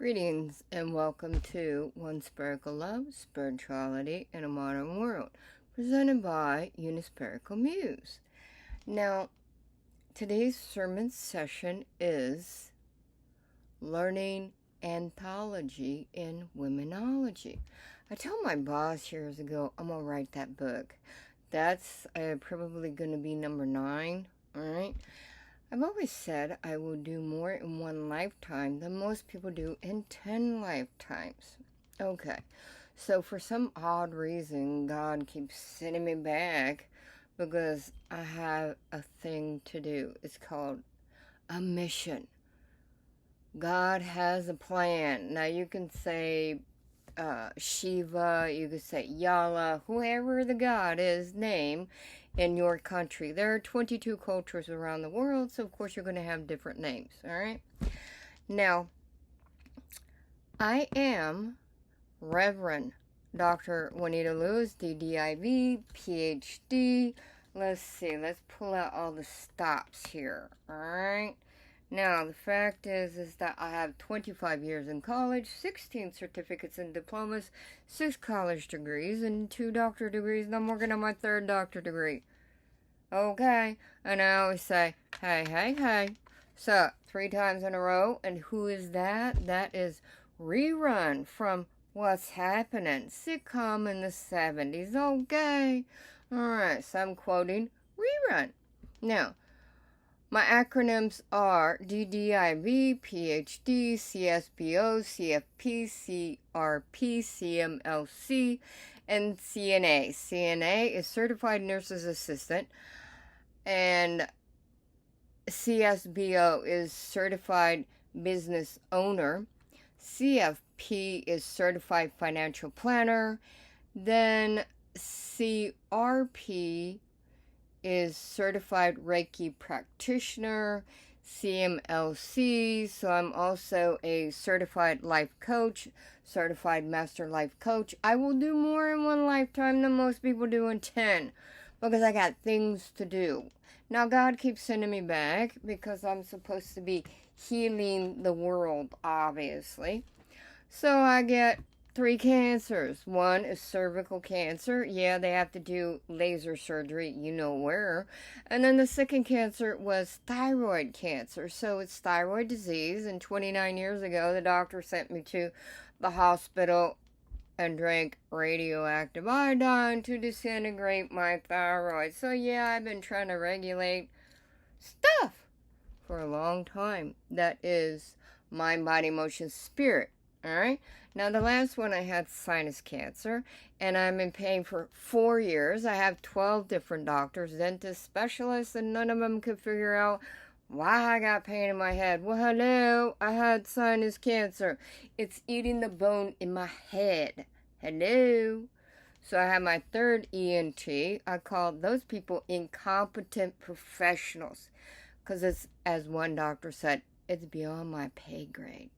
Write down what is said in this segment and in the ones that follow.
Greetings and welcome to One Spherical Love, Spirituality in a Modern World, presented by Unispherical Muse. Now, today's sermon session is Learning Anthology in Womenology. I told my boss years ago I'm going to write that book. That's probably going to be number 9, all right? I've always said I will do more in one lifetime than most people do in 10 lifetimes. Okay, so for some odd reason, God keeps sending me back because I have a thing to do. It's called a mission. God has a plan. Now you can say Shiva, you could say Yala, whoever the God is, name in your country. There are 22 cultures around the world, so of course you're going to have different names, all right? Now, I am Reverend Dr. Juanita Lewis, D.Div, Ph.D. Let's see, let's pull out all the stops here, all right? Now, the fact is that I have 25 years in college, 16 certificates and diplomas, 6 college degrees, and 2 doctorate degrees, and I'm working on my 3rd doctorate degree. Okay, and I always say, hey. So, 3 times in a row, and who is that? That is Rerun from What's Happening, sitcom in the 70s. Okay, alright, so I'm quoting Rerun. Now, my acronyms are D.Div, Ph.D, CSBO, CFP, CRP, CMLC, and CNA. CNA is Certified Nurse's Assistant, and CSBO is Certified Business Owner. CFP is Certified Financial Planner. Then CRP is Certified Reiki Practitioner, CMLC, so I'm also a Certified Life Coach, Certified Master Life Coach. I will do more in one lifetime than most people do in 10, because I got things to do. Now, God keeps sending me back, because I'm supposed to be healing the world, obviously. So I get 3 cancers. One is cervical cancer. Yeah, they have to do laser surgery, you know where. And then the second cancer was thyroid cancer. So it's thyroid disease. And 29 years ago, the doctor sent me to the hospital and drank radioactive iodine to disintegrate my thyroid. So yeah, I've been trying to regulate stuff for a long time. That is mind, body, motion, spirit. All right. Now, the last one, I had sinus cancer, and I'm in pain for 4 years. I have 12 different doctors, dentists, specialists, and none of them could figure out why I got pain in my head. Well, hello, I had sinus cancer. It's eating the bone in my head. Hello. So I have my 3rd ENT. I call those people incompetent professionals, because it's, as one doctor said, it's beyond my pay grade.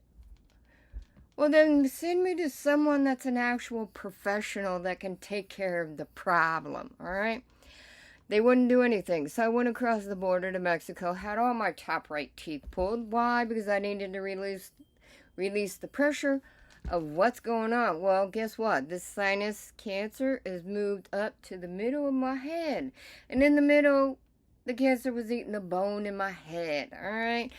Well, then send me to someone that's an actual professional that can take care of the problem, all right? They wouldn't do anything, so I went across the border to Mexico, had all my top right teeth pulled. Why? Because I needed to release the pressure of what's going on. Well, guess what? This sinus cancer is moved up to the middle of my head. And in the middle, the cancer was eating the bone in my head, all right?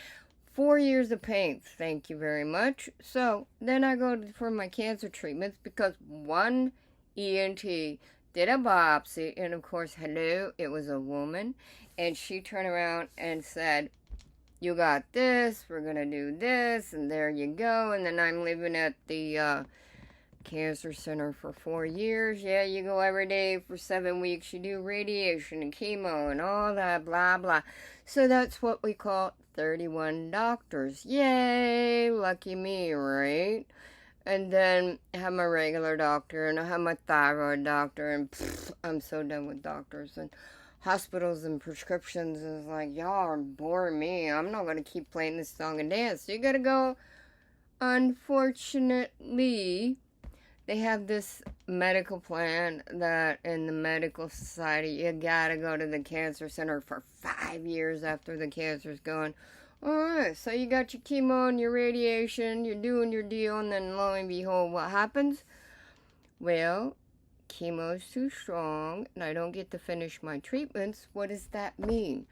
4 years of pain, thank you very much. So then I go for my cancer treatments because one ENT did a biopsy, and of course, hello, it was a woman, and she turned around and said, you got this, we're going to do this, and there you go. And then I'm living at the cancer center for 4 years. Yeah, you go every day for 7 weeks, you do radiation and chemo and all that, blah, blah. So that's what we call 31 doctors. Yay, lucky me, right? And then I have my regular doctor, and I have my thyroid doctor, and I'm so done with doctors and hospitals and prescriptions. Is like, y'all are boring me. I'm not going to keep playing this song and dance. So you got to go. Unfortunately, they have this medical plan that in the medical society, you gotta go to the cancer center for 5 years after the cancer's gone. Alright, so you got your chemo and your radiation, you're doing your deal, and then lo and behold, what happens? Well, chemo's too strong, and I don't get to finish my treatments. What does that mean?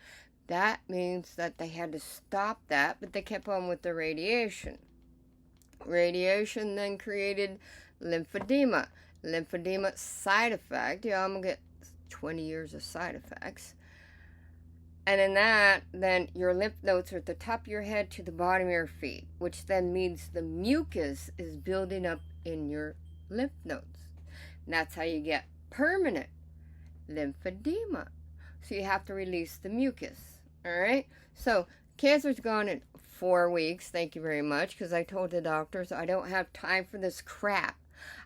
That means that they had to stop that, but they kept on with the radiation. Radiation then created lymphedema. Lymphedema side effect, yeah, I'm going to get 20 years of side effects. And in that, then your lymph nodes are at the top of your head to the bottom of your feet, which then means the mucus is building up in your lymph nodes. And that's how you get permanent lymphedema. So you have to release the mucus. All right? So cancer's gone in 4 weeks. Thank you very much, because I told the doctors I don't have time for this crap.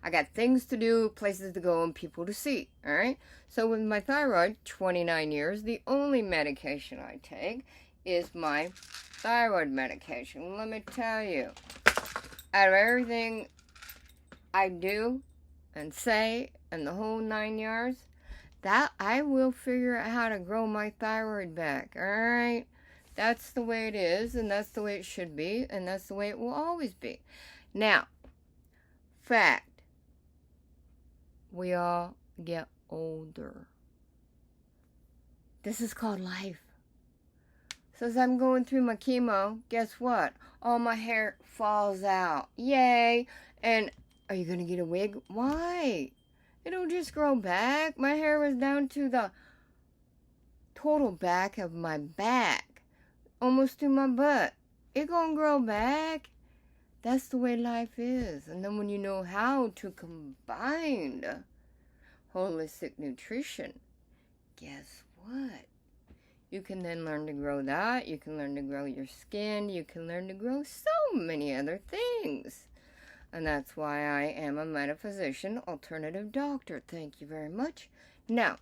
I got things to do, places to go, and people to see, all right? So with my thyroid, 29 years, the only medication I take is my thyroid medication. Let me tell you, out of everything I do and say and the whole 9 yards, that I will figure out how to grow my thyroid back, all right? That's the way it is, and that's the way it should be, and that's the way it will always be. Now, fact, we all get older. This is called life. So as I'm going through my chemo, guess what? All my hair falls out. Yay! And are you going to get a wig? Why? It'll just grow back. My hair was down to the total back of my back, almost to my butt. It gonna grow back. That's the way life is. And then when you know how to combine holistic nutrition, guess what? You can then learn to grow that. You can learn to grow your skin. You can learn to grow so many other things. And that's why I am a metaphysician, alternative doctor. Thank you very much. Now,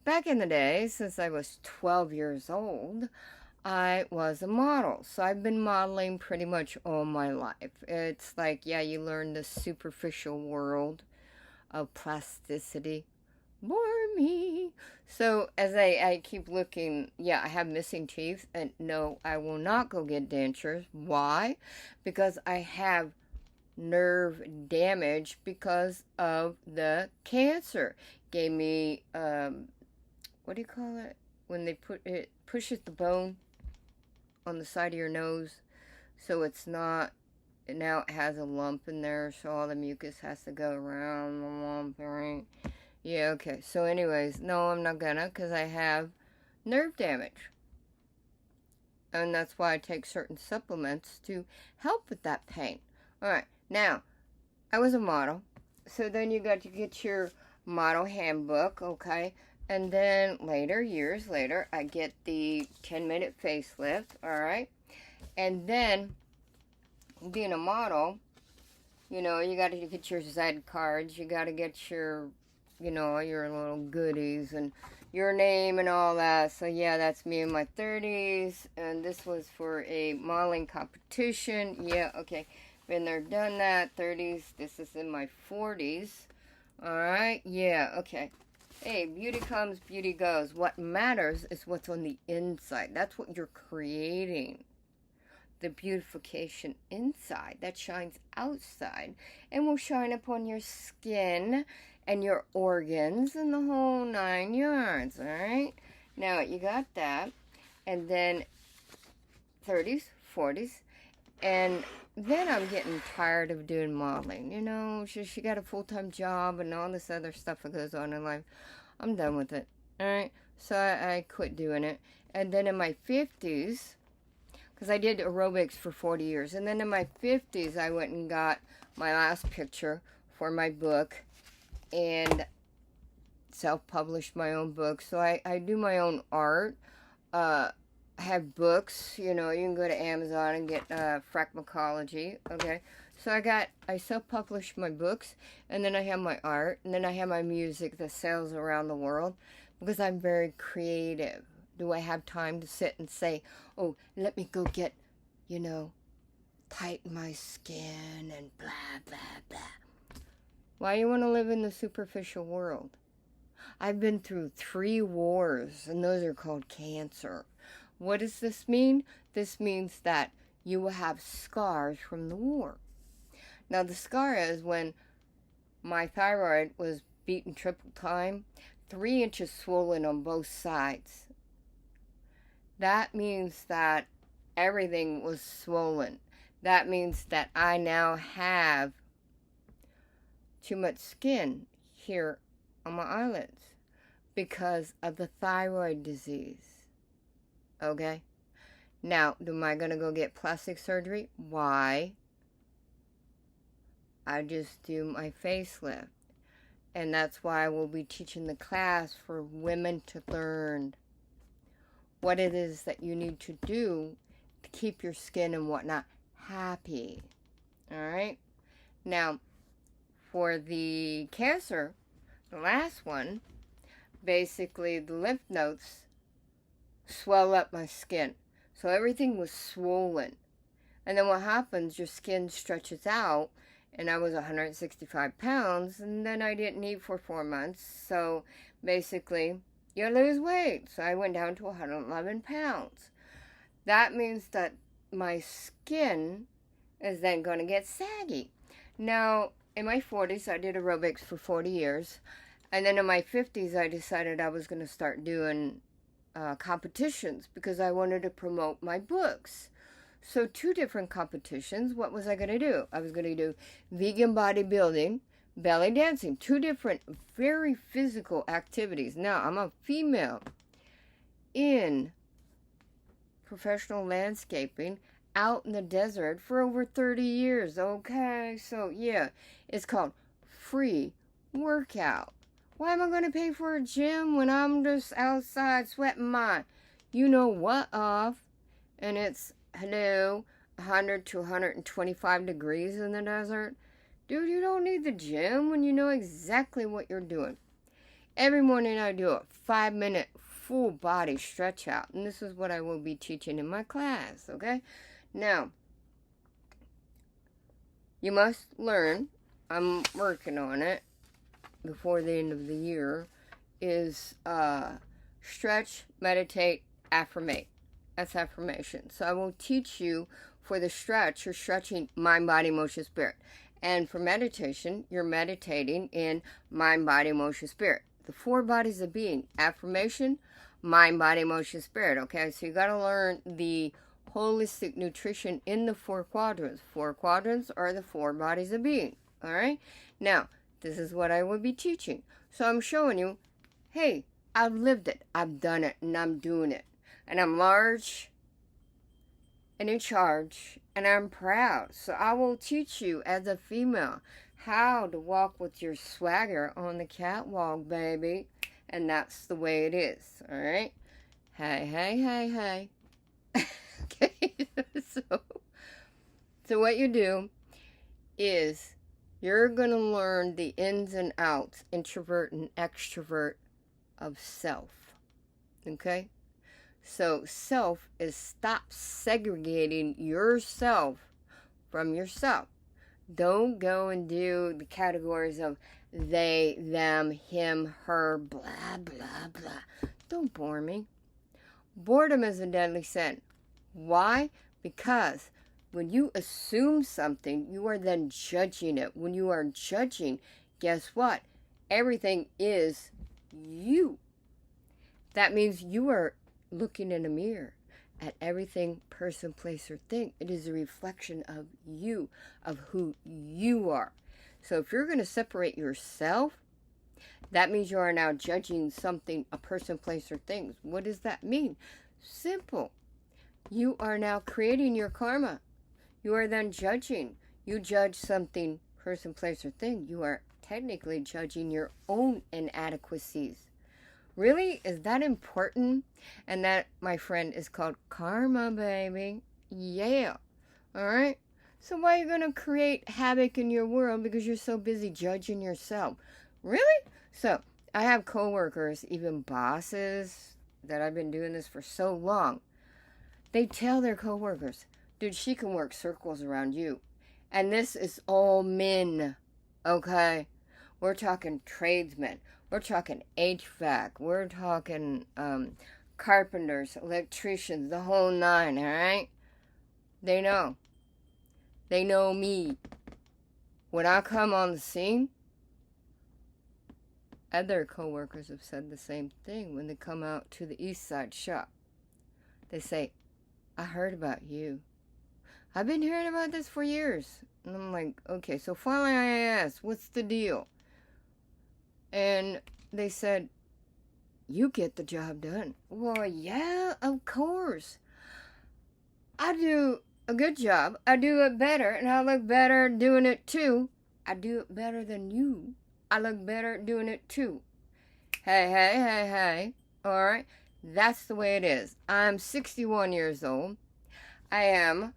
back in the day, since I was 12 years old, I was a model. So I've been modeling pretty much all my life. It's like, yeah, you learn the superficial world of plasticity. Bore me. So as I keep looking, yeah, I have missing teeth. And no, I will not go get dentures. Why? Because I have nerve damage because of the cancer. Gave me, what do you call it? When they pushes the bone on the side of your nose, so it's not, now it has a lump in there, so all the mucus has to go around the lump, right? Yeah, okay. So anyways, no, I'm not gonna, because I have nerve damage. And that's why I take certain supplements to help with that pain. Alright, now, I was a model. So then you got to get your model handbook, okay? And then later, years later, I get the 10-minute facelift, alright? And then, being a model, you know, you got to get your Z cards, you got to get your, you know, your little goodies and your name and all that. So yeah, that's me in my 30s, and this was for a modeling competition. Yeah, okay, been there, done that. 30s, this is in my 40s. Alright, yeah, okay. Hey, beauty comes, beauty goes. What matters is what's on the inside. That's what you're creating. The beautification inside that shines outside and will shine upon your skin and your organs and the whole 9 yards, alright? Now, you got that. And then 30s, 40s, and then I'm getting tired of doing modeling. You know, she got a full-time job and all this other stuff that goes on in life. I'm done with it. Alright? So I quit doing it. And then in my 50s, because I did aerobics for 40 years. And then in my 50s, I went and got my last picture for my book. And self-published my own book. So I do my own art. I have books, you know, you can go to Amazon and get Fracmacology, okay? So I self-published my books, and then I have my art, and then I have my music that sells around the world, because I'm very creative. Do I have time to sit and say, oh, let me go get, you know, tighten my skin and blah, blah, blah. Why you want to live in the superficial world? I've been through 3 wars, and those are called cancer. What does this mean? this means that you will have scars from the war. Now, the scar is when my thyroid was beaten triple time, 3 inches swollen on both sides. That means that everything was swollen. That means that I now have too much skin here on my eyelids because of the thyroid disease. Okay? Now, am I going to go get plastic surgery? Why? I just do my facelift. And that's why I will be teaching the class for women to learn what it is that you need to do to keep your skin and whatnot happy. Alright? Now, for the cancer, the last one, basically the lymph nodes swell up my skin. So everything was swollen. And then what happens, your skin stretches out, and I was 165 pounds, and then I didn't eat for 4 months. So basically, you lose weight. So I went down to 111 pounds. That means that my skin is then going to get saggy. Now, in my 40s, I did aerobics for 40 years. And then in my 50s, I decided I was going to start doing competitions because I wanted to promote my books. So 2 different competitions. What was I going to do? I was going to do vegan bodybuilding, belly dancing. 2 different very physical activities. Now, I'm a female in professional landscaping out in the desert for over 30 years. Okay, so yeah, it's called free workout. Why am I going to pay for a gym when I'm just outside sweating my you know what off? And it's, hello, 100 to 125 degrees in the desert? Dude, you don't need the gym when you know exactly what you're doing. Every morning I do a 5-minute full body stretch out. And this is what I will be teaching in my class, okay? Now, you must learn, I'm working on it before the end of the year, is stretch, meditate, affirmate. That's affirmation. So I will teach you for the stretch, you're stretching mind, body, motion, spirit. And for meditation, you're meditating in mind, body, motion, spirit. The 4 bodies of being. Affirmation, mind, body, motion, spirit. Okay, so you got to learn the holistic nutrition in the 4 quadrants. 4 quadrants are the 4 bodies of being. All right? Now, this is what I will be teaching. So I'm showing you, hey, I've lived it. I've done it, and I'm doing it. And I'm large and in charge, and I'm proud. So I will teach you as a female how to walk with your swagger on the catwalk, baby. And that's the way it is, all right? Hey, hey, hey, hey. Okay, so what you do is you're going to learn the ins and outs, introvert and extrovert, of self, okay? So self is stop segregating yourself from yourself. Don't go and do the categories of they, them, him, her, blah, blah, blah. Don't bore me. Boredom is a deadly sin. Why? Because when you assume something, you are then judging it. When you are judging, guess what? Everything is you. That means you are looking in a mirror at everything, person, place, or thing. It is a reflection of you, of who you are. So if you're going to separate yourself, that means you are now judging something, a person, place, or things. What does that mean? Simple. You are now creating your karma. You are then judging. You judge something, person, place, or thing. You are technically judging your own inadequacies. Really? Is that important? And that, my friend, is called karma, baby. Yeah. Alright? So why are you going to create havoc in your world because you're so busy judging yourself? Really? So, I have coworkers, even bosses, that I've been doing this for so long. They tell their coworkers, dude, she can work circles around you. And this is all men. Okay? We're talking tradesmen. We're talking HVAC. We're talking carpenters, electricians, the whole nine, all right? They know. They know me. When I come on the scene, other co-workers have said the same thing when they come out to the East Side shop. They say, I heard about you. I've been hearing about this for years. And I'm like, okay, so finally I asked, what's the deal? And they said, you get the job done. Well, yeah, of course. I do a good job. I do it better, and I look better doing it too. I do it better than you. I look better doing it too. Hey. All right? That's the way it is. I'm 61 years old. I am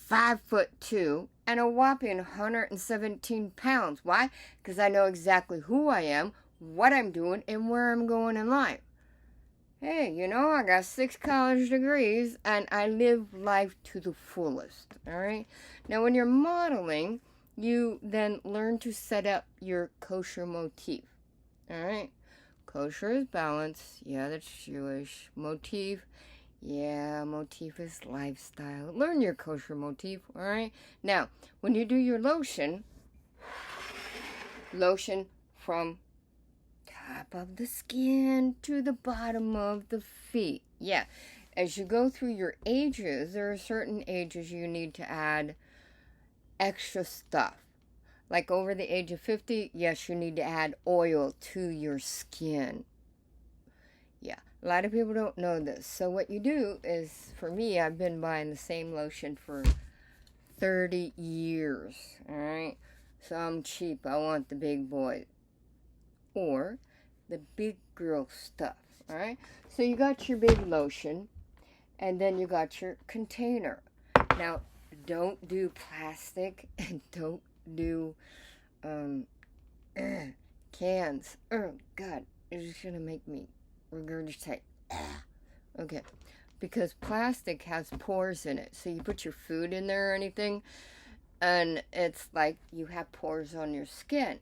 5'2" and a whopping 117 pounds. Why? Because I know exactly who I am, what I'm doing, and where I'm going in life. Hey, you know, I got 6 college degrees, and I live life to the fullest, all right? Now, when you're modeling, you then learn to set up your kosher motif, all right? Kosher is balance. Yeah, that's Jewish. Motif. Yeah, motif is lifestyle. Learn your kosher motif, all right? Now, when you do your lotion from top of the skin to the bottom of the feet. Yeah, as you go through your ages, there are certain ages you need to add extra stuff. Like over the age of 50, yes, you need to add oil to your skin. Yeah, a lot of people don't know this. So what you do is, for me, I've been buying the same lotion for 30 years, all right? So I'm cheap. I want the big boy. Or the big girl stuff, all right? So you got your big lotion, and then you got your container. Now, don't do plastic, and don't do cans. Oh, God, it's going to make me regurgitate. Okay, because plastic has pores in it. So you put your food in there or anything, and it's like you have pores on your skin.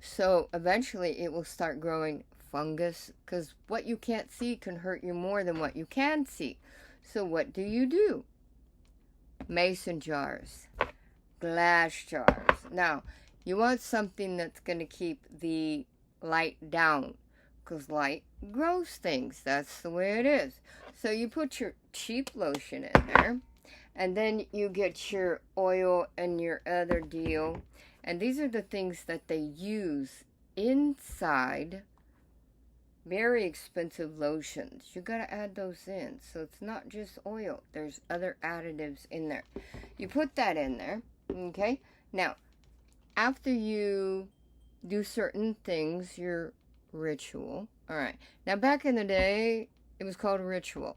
So eventually it will start growing fungus, because what you can't see can hurt you more than what you can see. So what do? Mason jars, glass jars. Now, you want something that's going to keep the light down, because light grows things. That's the way it is. So you put your cheap lotion in there, and then you get your oil and your other deal. And these are the things that they use inside very expensive lotions. You got to add those in. So it's not just oil. There's other additives in there. You put that in there, okay? Now, after you do certain things, your ritual. All right. Now, back in the day, it was called a ritual.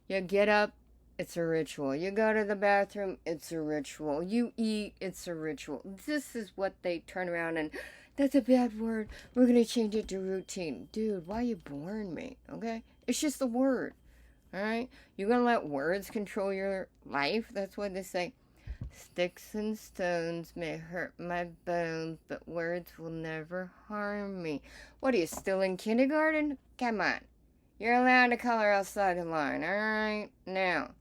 You get up, it's a ritual. You go to the bathroom, it's a ritual. You eat, it's a ritual. This is what they turn around and, that's a bad word. We're going to change it to routine. Dude, why you boring me? Okay? It's just a word. All right? You're going to let words control your life? That's what they say. Sticks and stones may hurt my bones, but words will never harm me. What are you, still in kindergarten? Come on. You're allowed to color outside the line, all right? Now,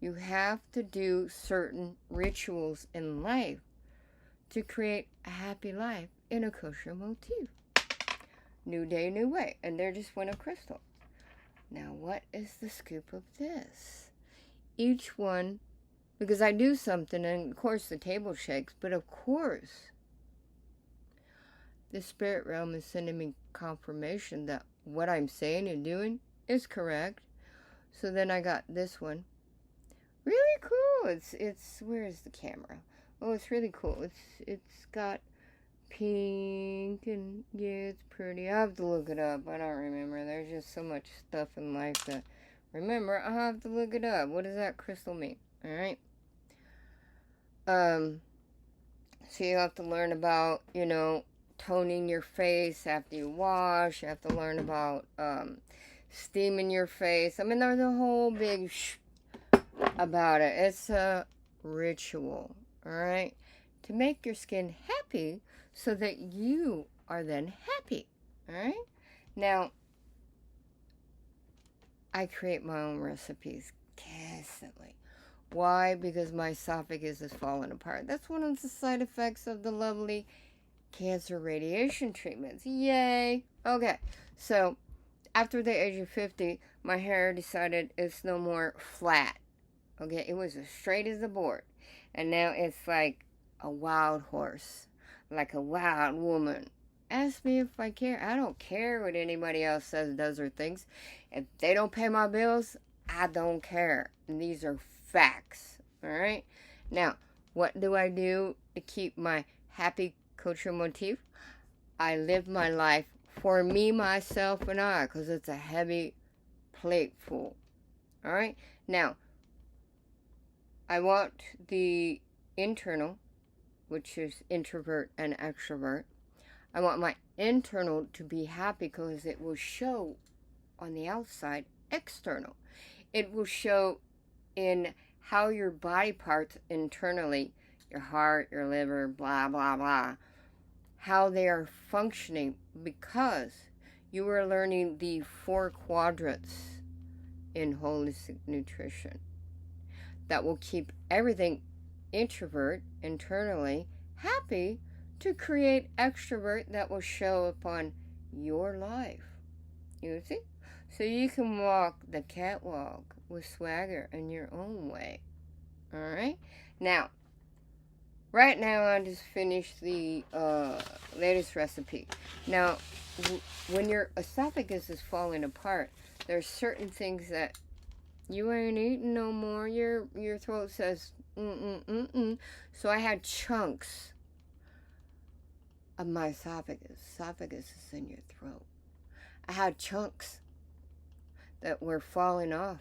you have to do certain rituals in life to create a happy life in a kosher motif. New day, new way. And there just went a crystal. Now, what is the scoop of this? Each one, because I do something, and of course the table shakes, but of course, the spirit realm is sending me confirmation that what I'm saying and doing is correct. So then I got this one. Really cool. It's where is the camera? Oh, it's really cool. It's got pink, and yeah, it's pretty. I have to look it up. I don't remember. There's just so much stuff in life that remember. I have to look it up. What does that crystal mean? All right. So you have to learn about, toning your face after you wash. You have to learn about steaming your face. I mean, there's a whole big about it. It's a ritual, all right, to make your skin happy so that you are then happy, all right? Now, I create my own recipes constantly. Why? Because my esophagus is falling apart. That's one of the side effects of the lovely cancer radiation treatments. Yay! Okay, so after the age of 50, my hair decided it's no more flat. Okay, it was as straight as a board. And now it's like a wild horse, like a wild woman. Ask me if I care. I don't care what anybody else says, does, or thinks. If they don't pay my bills, I don't care. And these are facts. Alright? Now, what do I do to keep my happy culture motif? I live my life for me, myself, and I, because it's a heavy plate full. Alright? Now, I want the internal, which is introvert and extrovert. I want my internal to be happy because it will show on the outside external. It will show in how your body parts internally, your heart, your liver, blah, blah, blah, how they are functioning because you are learning the 4 quadrants in holistic nutrition. That will keep everything introvert, internally, happy to create extrovert that will show upon your life. You see? So you can walk the catwalk with swagger in your own way. Alright? Now, right now I just finished the latest recipe. Now, when your esophagus is falling apart, there's certain things that you ain't eating no more. Your throat says, So I had chunks of my esophagus. Esophagus is in your throat. I had chunks that were falling off,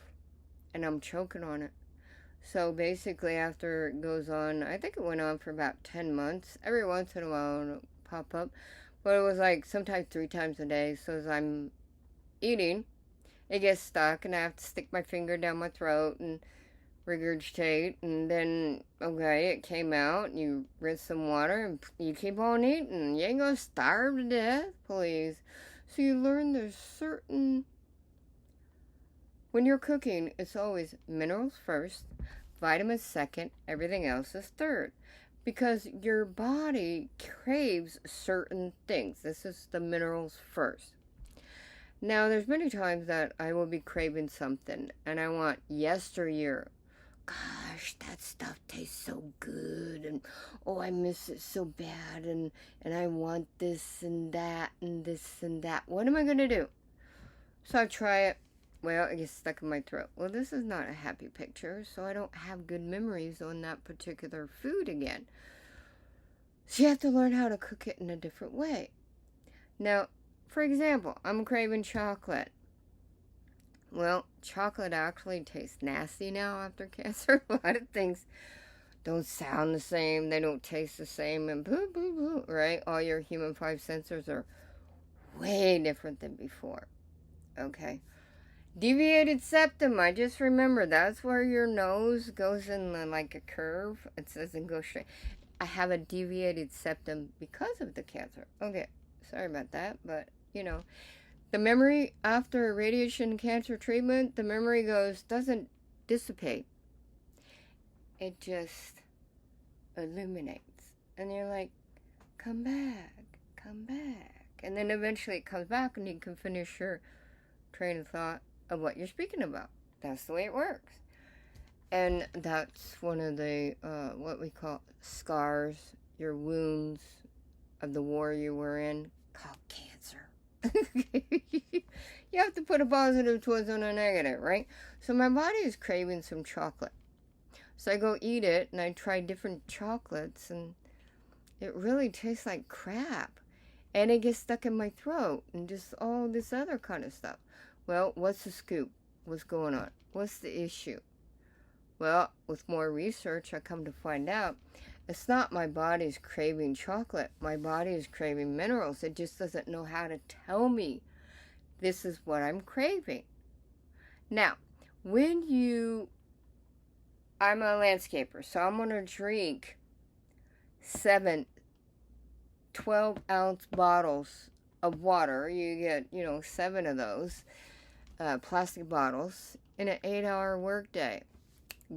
and I'm choking on it. So basically, after it goes on, I think it went on for about 10 months. Every once in a while, it'll pop up. But it was like sometimes 3 times a day. So as I'm eating, it gets stuck, and I have to stick my finger down my throat and regurgitate, and then, okay, it came out, and you rinse some water, and you keep on eating. You ain't gonna starve to death, please. So you learn there's certain... When you're cooking, it's always minerals first, vitamins second, everything else is third. Because your body craves certain things. This is the minerals first. Now, there's many times that I will be craving something, and I want yesteryear. Gosh, that stuff tastes so good, and oh, I miss it so bad, and I want this and that and this and that. What am I going to do? So I try it. Well, it gets stuck in my throat. Well, this is not a happy picture, so I don't have good memories on that particular food again. So you have to learn how to cook it in a different way. Now, for example, I'm craving chocolate. Well, chocolate actually tastes nasty now after cancer. A lot of things don't sound the same. They don't taste the same. And boo, boo, boo, right? All your human 5 sensors are way different than before. Okay. Deviated septum. I just remember that's where your nose goes in like a curve. It doesn't go straight. I have a deviated septum because of the cancer. Okay. Sorry about that, but... the memory after radiation cancer treatment, the memory doesn't dissipate. It just illuminates. And you're like, come back, come back. And then eventually it comes back and you can finish your train of thought of what you're speaking about. That's the way it works. And that's one of the, what we call scars, your wounds of the war you were in, called cancer. You have to put a positive twist on a negative, right? So my body is craving some chocolate. So I go eat it, and I try different chocolates, and it really tastes like crap. And it gets stuck in my throat, and just all this other kind of stuff. Well, what's the scoop? What's going on? What's the issue? Well, with more research, I come to find out it's not my body's craving chocolate. My body is craving minerals. It just doesn't know how to tell me this is what I'm craving. Now, I'm a landscaper, so I'm going to drink 7 12-ounce bottles of water. You get, 7 of those. plastic bottles in an 8-hour workday.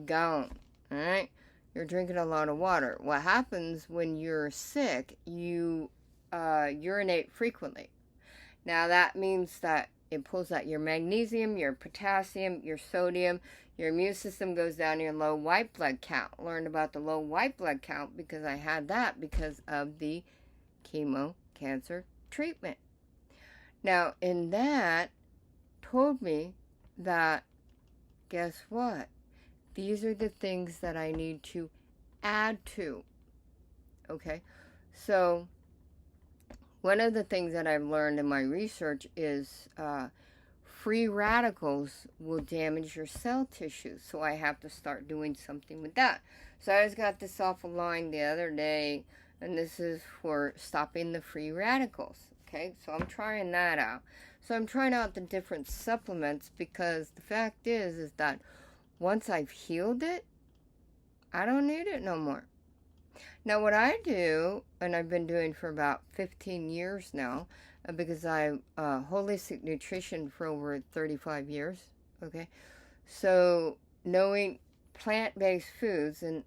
Gone. All right? You're drinking a lot of water. What happens when you're sick, you urinate frequently. Now that means that it pulls out your magnesium, your potassium, your sodium. Your immune system goes down, your low white blood count. Learned about the low white blood count because I had that because of the chemo cancer treatment. Now, in that, told me that, guess what? These are the things that I need to add to. Okay? So, one of the things that I've learned in my research is free radicals will damage your cell tissue. So I have to start doing something with that. So I just got this off a line the other day, and this is for stopping the free radicals. Okay, so I'm trying that out. So I'm trying out the different supplements because the fact is that once I've healed it, I don't need it no more. Now what I do, and I've been doing for about 15 years now, because I holistic nutrition for over 35 years, okay? So knowing plant-based foods, and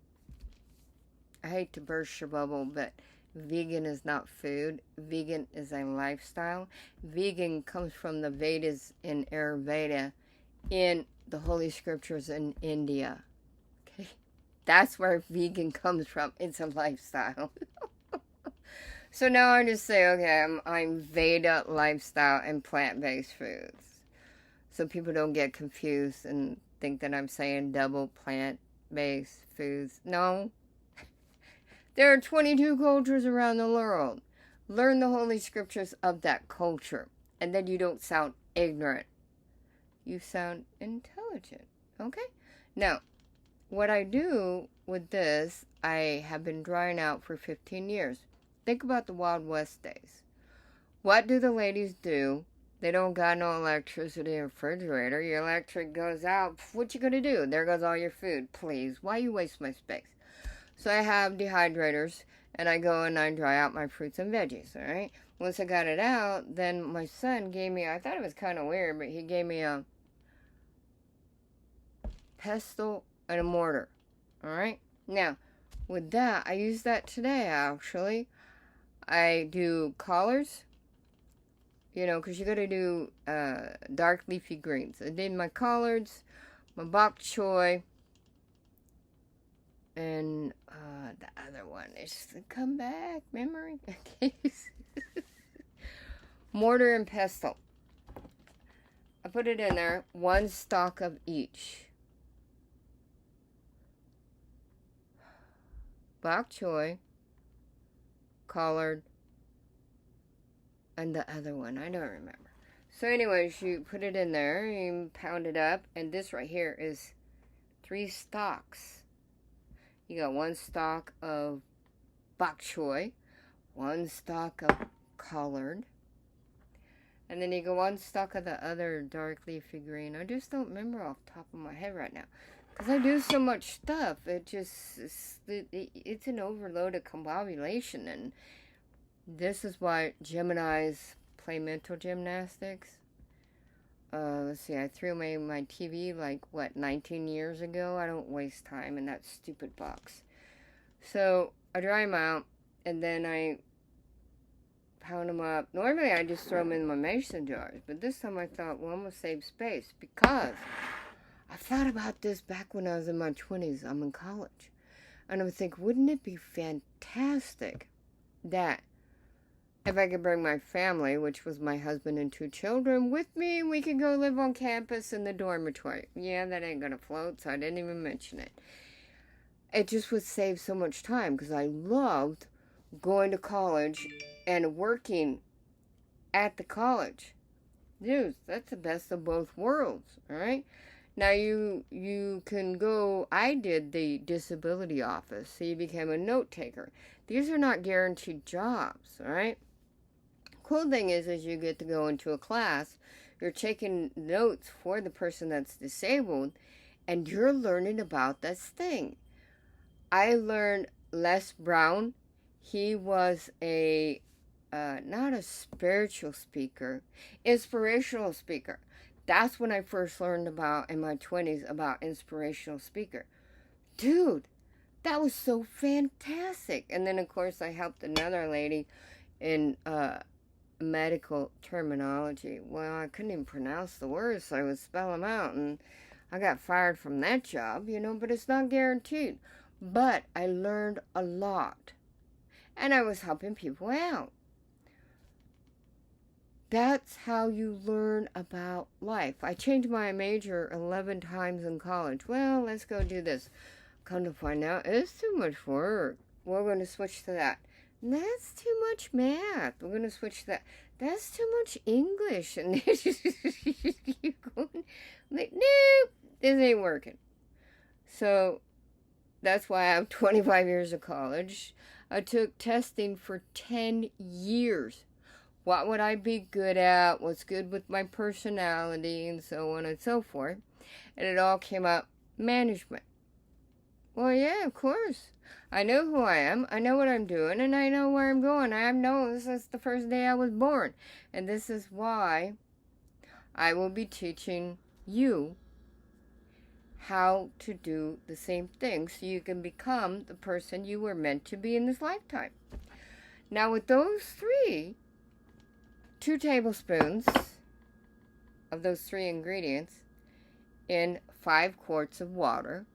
I hate to burst your bubble, but vegan is not food. Vegan is a lifestyle. Vegan comes from the Vedas in Ayurveda in the Holy Scriptures in India, okay? That's where vegan comes from. It's a lifestyle. So now I just say, okay, I'm Veda lifestyle and plant-based foods. So people don't get confused and think that I'm saying double plant-based foods. No. There are 22 cultures around the world. Learn the Holy Scriptures of that culture. And then you don't sound ignorant. You sound intelligent. Okay? Now, what I do with this, I have been drying out for 15 years. Think about the Wild West days. What do the ladies do? They don't got no electricity or refrigerator. Your electric goes out. What you gonna do? There goes all your food. Please, why you waste my space? So I have dehydrators, and I go and I dry out my fruits and veggies, all right? Once I got it out, then my son gave me, I thought it was kind of weird, but he gave me a pestle and a mortar, all right? Now, with that, I use that today, actually. I do collards, you know, because you got to do dark leafy greens. I did my collards, my bok choy, and the other one is the comeback memory. Mortar and pestle. I put it in there, 1 stalk of each. Bok choy, collard, and the other one, I don't remember. So anyways, you put it in there, you pound it up, and this right here is 3 stalks. You got 1 stalk of bok choy, 1 stalk of collard, and then you go 1 stalk of the other dark leafy green. I just don't remember off the top of my head right now. Because I do so much stuff, it's an overload of combobulation, and this is why Geminis play mental gymnastics. Let's see, I threw away my TV 19 years ago. I don't waste time in that stupid box. So I dry them out, and then I pound them up. Normally I just throw them in my mason jars, but this time I thought, well, I'm going to save space, because I thought about this back when I was in my 20s. I'm in college. And I would think, wouldn't it be fantastic that if I could bring my family, which was my husband and 2 children, with me, we could go live on campus in the dormitory. Yeah, that ain't going to float, so I didn't even mention it. It just would save so much time, because I loved going to college and working at the college. Dude, that's the best of both worlds, all right? Now, you can go, I did the disability office, so you became a note taker. These are not guaranteed jobs, all right? Cool thing is you get to go into a class, you're taking notes for the person that's disabled, and you're learning about this thing. I learned Les Brown. He was not a spiritual speaker, inspirational speaker. That's when I first learned about, in my 20s, about inspirational speaker. Dude, that was so fantastic. And then, of course, I helped another lady in medical terminology. Well, I couldn't even pronounce the words, so I would spell them out, and I got fired from that job, but it's not guaranteed. But I learned a lot, and I was helping people out. That's how you learn about life. I changed my major 11 times in college. Well, let's go do this. Come to find out, it's too much work. We're going to switch to that. That's too much math. We're going to switch to that. That's too much English. And you going like, nope, this ain't working. So that's why I have 25 years of college. I took testing for 10 years. What would I be good at? What's good with my personality? And so on and so forth. And it all came out management. Well, yeah, of course. I know who I am. I know what I'm doing. And I know where I'm going. I know this is the first day I was born. And this is why I will be teaching you how to do the same thing so you can become the person you were meant to be in this lifetime. Now, with those three, 2 tablespoons of those 3 ingredients in 5 quarts of water,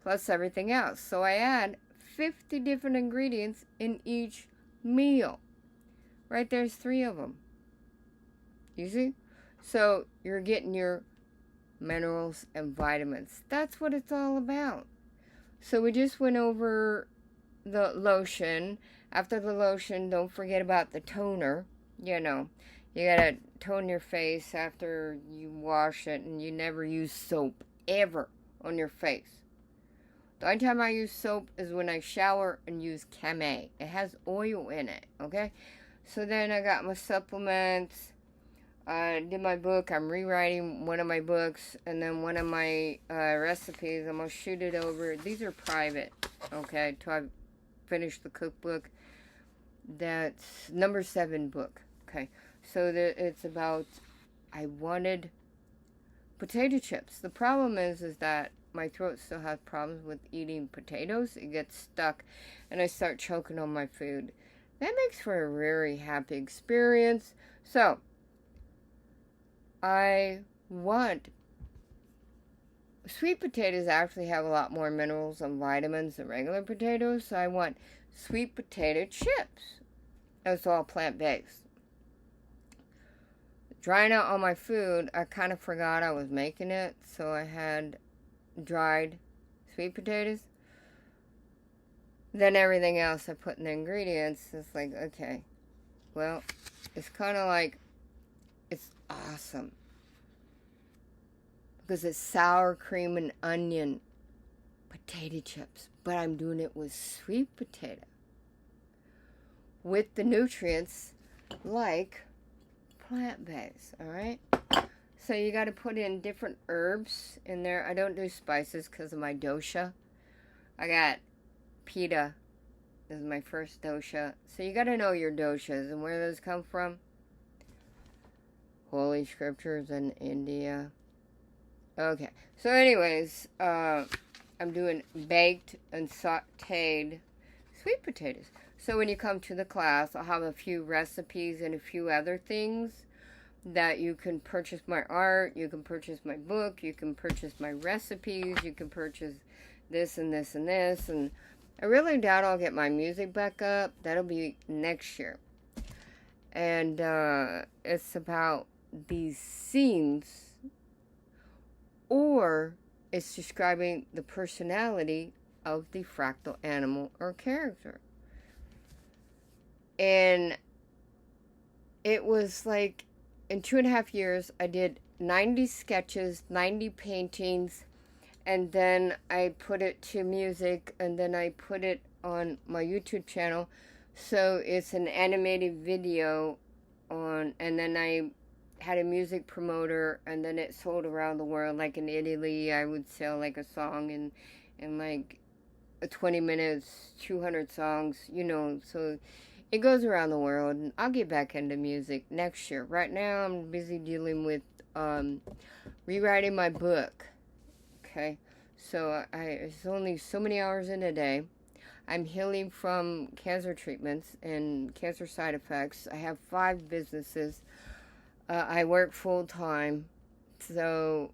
plus everything else. So I add 50 different ingredients in each meal. Right there's 3 of them. You see? So you're getting your minerals and vitamins. That's what it's all about. So we just went over the lotion. After the lotion, don't forget about the toner. You gotta tone your face after you wash it, and you never use soap ever on your face. The only time I use soap is when I shower and use Camay. It has oil in it, okay? So then I got my supplements. I did my book. I'm rewriting one of my books. And then one of my recipes, I'm going to shoot it over. These are private, okay, till I finish the cookbook. That's number 7 book, okay? So it's about, I wanted potato chips. The problem is that my throat still has problems with eating potatoes. It gets stuck, and I start choking on my food. That makes for a very happy experience. So, I want sweet potatoes actually have a lot more minerals and vitamins than regular potatoes, so I want sweet potato chips. It's all plant-based. Drying out all my food, I kind of forgot I was making it, so I had dried sweet potatoes. Then everything else I put in the ingredients, it's like, okay, well, it's kind of like, it's awesome. Because it's sour cream and onion potato chips. But I'm doing it with sweet potato. With the nutrients like plant-based, alright? So you got to put in different herbs in there. I don't do spices because of my dosha. I got Pitta. This is my first dosha. So you got to know your doshas and where those come from. Holy scriptures in India. Okay. So anyways, I'm doing baked and sauteed sweet potatoes. So when you come to the class, I'll have a few recipes and a few other things that you can purchase my art, you can purchase my book, you can purchase my recipes, you can purchase this and this and this. And I really doubt I'll get my music back up. That'll be next year. And it's about these scenes, or it's describing the personality of the fractal animal or character. And it was like, in 2.5 years, I did 90 sketches, 90 paintings, and then I put it to music, and then I put it on my YouTube channel. So it's an animated video on, and then I had a music promoter, and then it sold around the world. Like in Italy, I would sell like a song in like 20 minutes, 200 songs, so it goes around the world, and I'll get back into music next year. Right now, I'm busy dealing with rewriting my book. Okay, so it's only so many hours in a day. I'm healing from cancer treatments and cancer side effects. I have 5 businesses. I work full time, so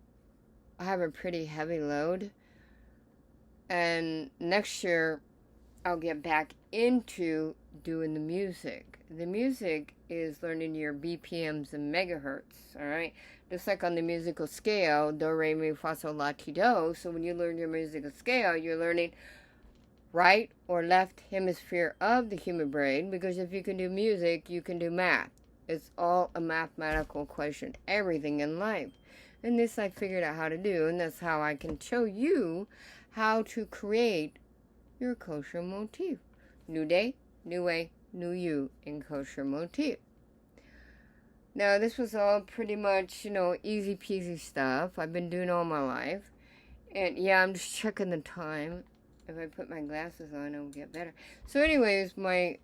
I have a pretty heavy load. And next year, I'll get back into doing the music. The music is learning your BPMs and megahertz, all right? Just like on the musical scale, do, re, mi, fa, sol, la, ti, do. So when you learn your musical scale, you're learning right or left hemisphere of the human brain, because if you can do music, you can do math. It's all a mathematical equation, everything in life. And this I figured out how to do, and that's how I can show you how to create your kosher motif. New day, new way, new you in kosher motif. Now, this was all pretty much, easy peasy stuff I've been doing all my life. And yeah, I'm just checking the time. If I put my glasses on, it'll get better. So anyways, my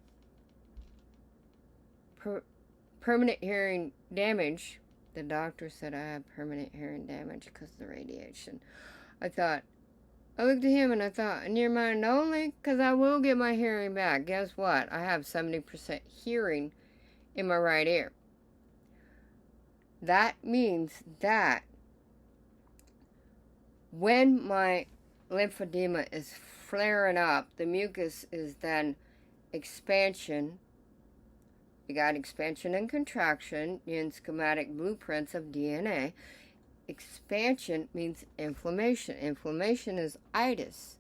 permanent hearing damage, the doctor said I have permanent hearing damage because of the radiation. I looked at him and I thought, in your mind only, because I will get my hearing back. Guess what? I have 70% hearing in my right ear. That means that when my lymphedema is flaring up, the mucus is then expansion. You got expansion and contraction in schematic blueprints of DNA. Expansion means inflammation. Inflammation is itis.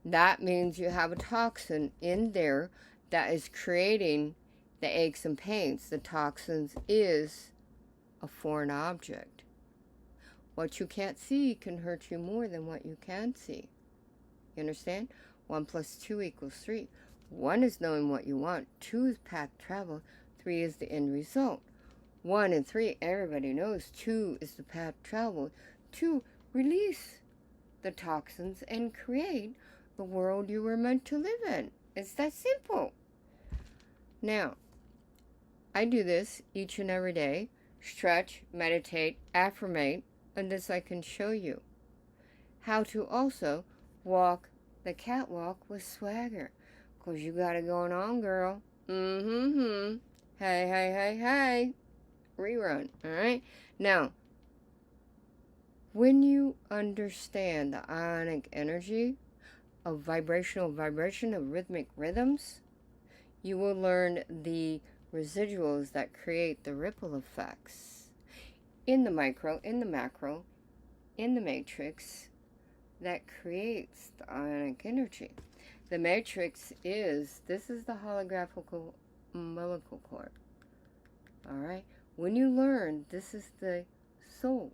That means you have a toxin in there that is creating the aches and pains. The toxins is a foreign object. What you can't see can hurt you more than what you can see. You understand? 1 + 2 = 3. 1 is knowing what you want. 2 is path travel. 3 is the end result. 1 and 3, everybody knows. 2 is the path travel. 2, release the toxins and create the world you were meant to live in. It's that simple. Now, I do this each and every day. Stretch, meditate, affirmate, and this I can show you. How to also walk the catwalk with swagger. Because you got it going on, girl. Hey, hey, hey, hey. Rerun, alright? Now, when you understand the ionic energy of vibration of rhythmic rhythms, you will learn the residuals that create the ripple effects in the micro, in the macro, in the matrix that creates the ionic energy. The matrix this is the holographical umbilical cord. Alright? When you learn, this is the soul.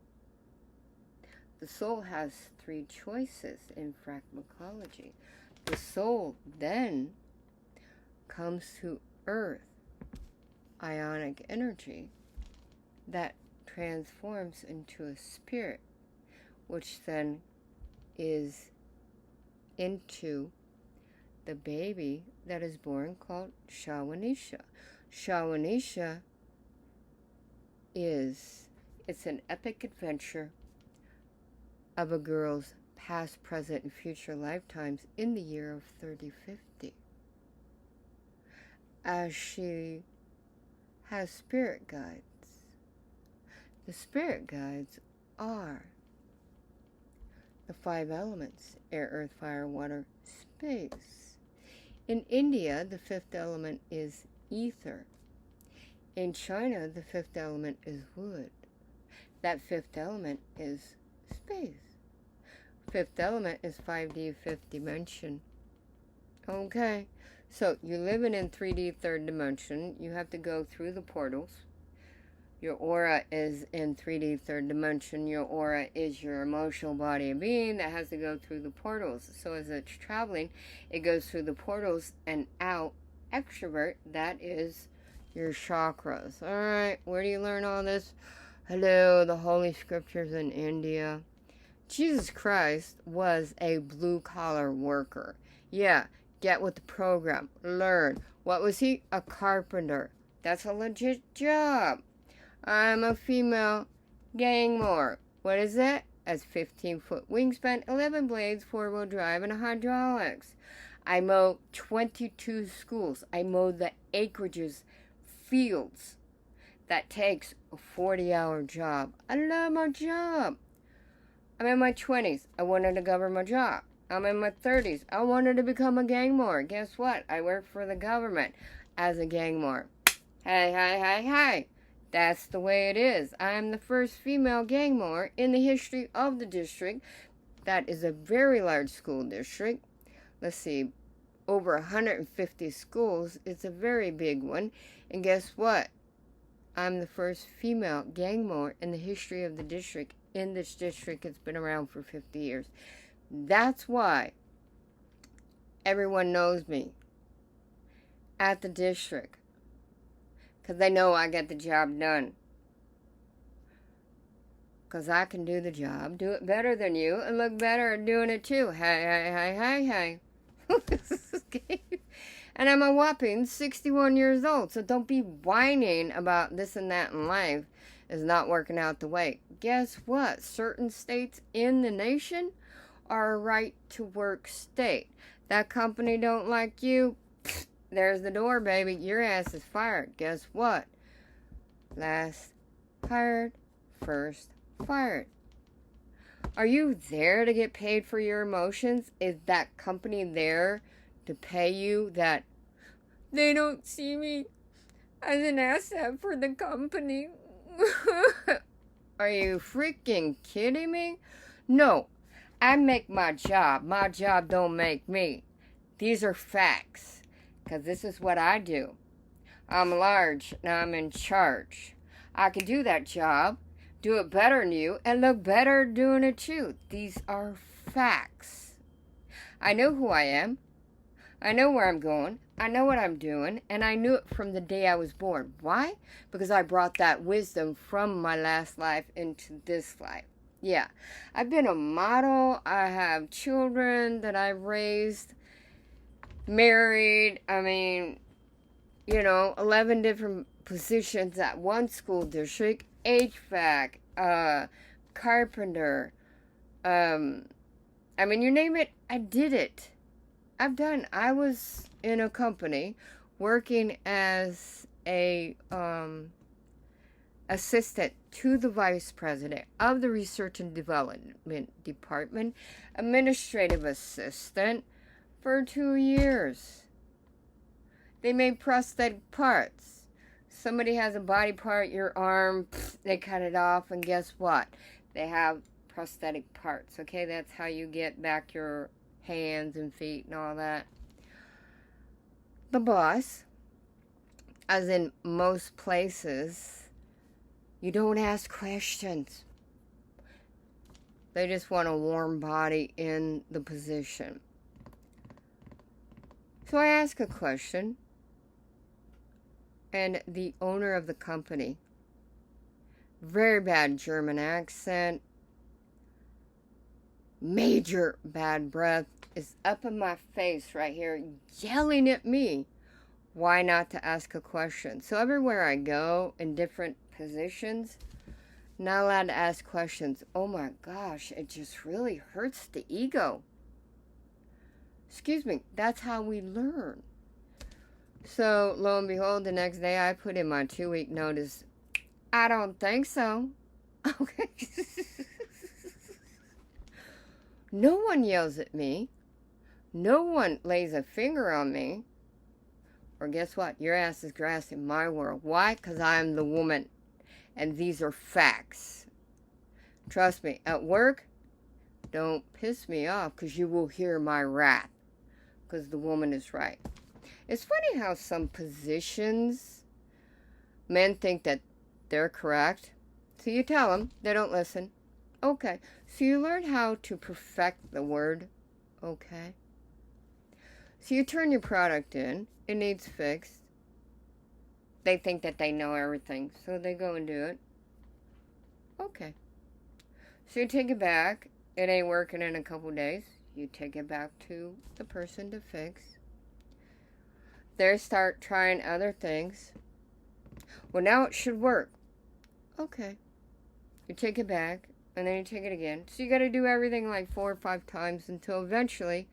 The soul has 3 choices in fractology. The soul then comes to earth, ionic energy, that transforms into a spirit, which then is into the baby that is born, called Shawanisha. Shawanisha it's an epic adventure of a girl's past, present, and future lifetimes in the year of 3050. As she has spirit guides. The spirit guides are the 5 elements: air, earth, fire, water, space. In India, the 5th element is ether. In China, the 5th element is wood. That 5th element is space. 5th element is 5D, 5th dimension. Okay, so you're living in 3D, 3rd dimension. You have to go through the portals. Your aura is in 3D, 3rd dimension. Your aura is your emotional body and being that has to go through the portals. So as it's traveling, it goes through the portals and out. Extrovert, that is your chakras. Alright, where do you learn all this? Hello, the Holy Scriptures in India. Jesus Christ was a blue-collar worker. Yeah, get with the program. Learn. What was he? A carpenter. That's a legit job. I'm a female Gang more. What is it? As 15-foot wingspan, 11 blades, 4-wheel drive, and hydraulics. I mow 22 schools. I mow the acreages, fields. That takes a 40-hour job. I love my job. I'm in my 20s. I wanted to govern my job. I'm in my 30s. I wanted to become a gang more. Guess what? I work for the government as a gang more. Hey, hey, hey, hey. That's the way it is. I am the first female gang more in the history of the district. That is a very large school district. Let's see, over 150 schools. It's a very big one. And guess what? I'm the first female gang more in the history of the district. In this district, it's been around for 50 years. That's why everyone knows me at the district. Because they know I get the job done. Because I can do the job, do it better than you, and look better at doing it too. Hey, hey, hey, hey, hey. And I'm a whopping 61 years old. So don't be whining about this and that in life is not working out the way. Guess what? Certain states in the nation are a right-to-work state. That company don't like you, there's the door, baby. Your ass is fired. Guess what? Last hired, first fired. Are you there to get paid for your emotions? Is that company there to pay you that they don't see me as an asset for the company? Are you freaking kidding me? No. I make my job. My job don't make me. These are facts. Because this is what I do. I'm large and I'm in charge. I can do that job, do it better than you, and look better doing it too. These are facts. I know who I am. I know where I'm going. I know what I'm doing. And I knew it from the day I was born. Why? Because I brought that wisdom from my last life into this life. Yeah. I've been a model. I have children that I've raised. Married, 11 different positions at one school district, HVAC, carpenter, you name it, I did it. I was in a company working as a assistant to the vice president of the research and development department, administrative assistant, for 2 years. They made prosthetic parts. Somebody has a body part, your arm, they cut it off, and guess what? They have prosthetic parts, okay? That's how you get back your hands and feet and all that. The boss, as in most places, you don't ask questions. They just want a warm body in the position. So I ask a question, and the owner of the company, very bad German accent, major bad breath, is up in my face right here, yelling at me, why not to ask a question? So everywhere I go, in different positions, not allowed to ask questions. Oh my gosh, it just really hurts the ego. Excuse me, that's how we learn. So, lo and behold, the next day I put in my 2-week notice. I don't think so. Okay. No one yells at me. No one lays a finger on me. Or guess what? Your ass is grass in my world. Why? Because I'm the woman. And these are facts. Trust me, at work, don't piss me off because you will hear my wrath. Because the woman is right. It's funny how some positions, men think that they're correct. So you tell them, they don't listen. Okay. So you learn how to perfect the word okay. So you turn your product in. It needs fixed. They think that they know everything. So they go and do it. Okay. So you take it back. It ain't working in a couple days. You take it back to the person to fix. They start trying other things. Well, now it should work. Okay. You take it back, and then you take it again. So you got to do everything like 4 or 5 times until eventually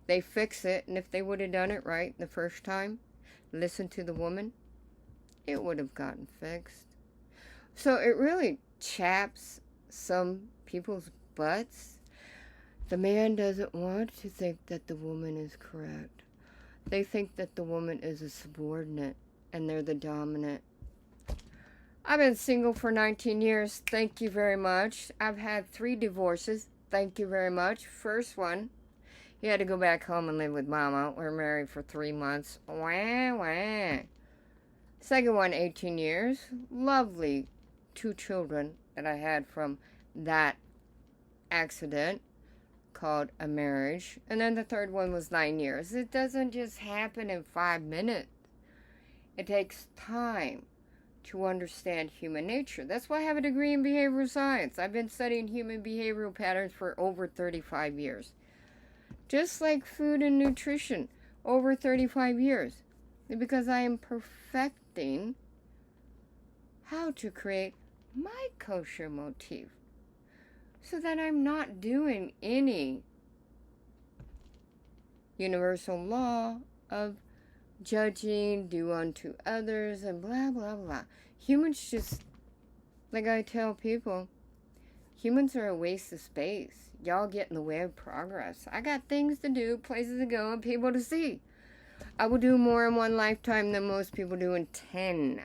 they fix it. And if they would have done it right the first time, listen to the woman, it would have gotten fixed. So it really chaps some people's butts. The man doesn't want to think that the woman is correct. They think that the woman is a subordinate and they're the dominant. I've been single for 19 years. Thank you very much. I've had 3 divorces. Thank you very much. First one, he had to go back home and live with Mama. We're married for 3 months. Wah, wah. Second one, 18 years. Lovely 2 children that I had from that accident called a marriage. And then the third one was 9 years. It doesn't just happen in 5 minutes. It takes time to understand human nature. That's why I have a degree in behavioral science. I've been studying human behavioral patterns for over 35 years. Just like food and nutrition, over 35 years. Because I am perfecting how to create my kosher motif. So that I'm not doing any universal law of judging, do unto others, and blah, blah, blah. Humans just, like I tell people, humans are a waste of space. Y'all get in the way of progress. I got things to do, places to go, and people to see. I will do more in 1 lifetime than most people do in 10.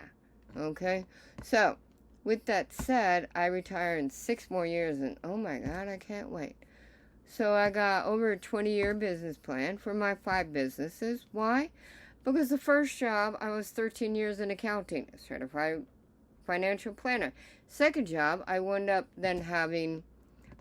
Okay? So, with that said, I retire in 6 more years, and oh my God, I can't wait. So I got over a 20-year business plan for my 5 businesses. Why? Because the first job, I was 13 years in accounting, certified financial planner. Second job, I wound up then having